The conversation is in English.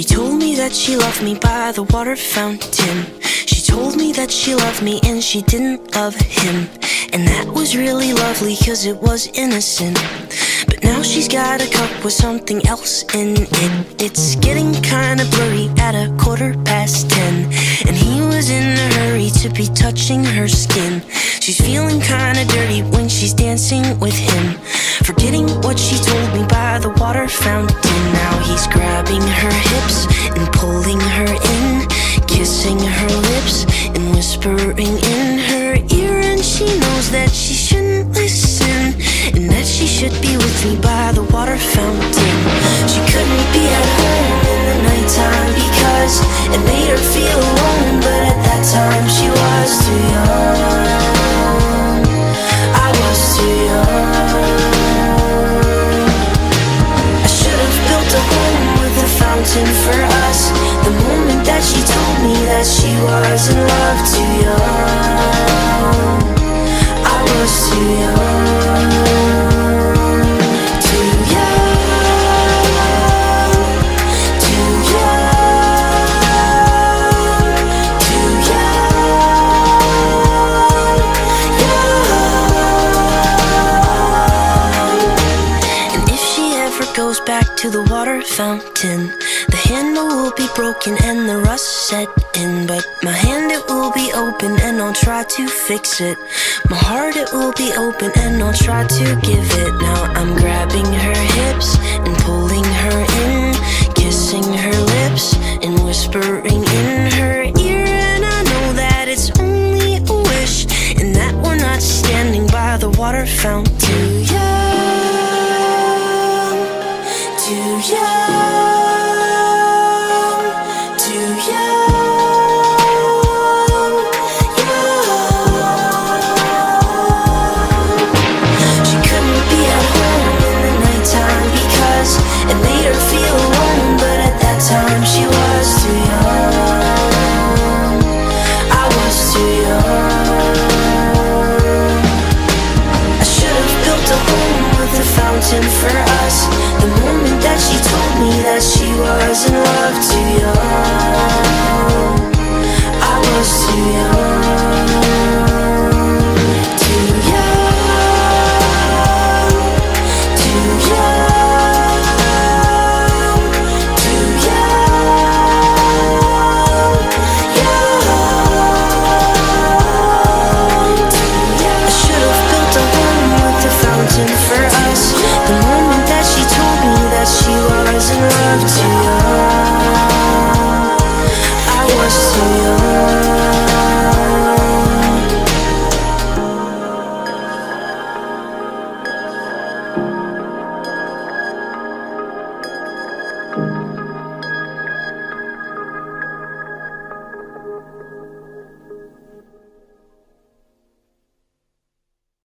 She told me that she loved me by the water fountain. She told me that she loved me and she didn't love him. And that was really lovely cause it was innocent. But now she's got a cup with something else in it. It's getting kinda blurry at 10:15. And he was in a hurry to be touching her skin. She's feeling kinda dirty when she's dancing with him, forgetting what she told me by the water fountain. Now he's grabbing her hips and pulling her in, kissing her lips and whispering in her ear. And she knows that she shouldn't listen, and that she should be with me by the water fountain. She couldn't be at home in the nighttime because it made her feel alone. But at that time she was too young. I was too young. I should have built a home with a fountain for us. The moment that she told me that she was in love, too young. I was too young. Too young. Too young. Too young. Young. And if she ever goes back to the water fountain, the handle will be broken and the rust set in. But my hand, it will be open and I'll try to fix it. My heart, it will be open and I'll try to give it. Now I'm grabbing her hips and pulling her in, kissing her lips and whispering in her ear. And I know that it's only a wish, and that we're not standing by the water fountain.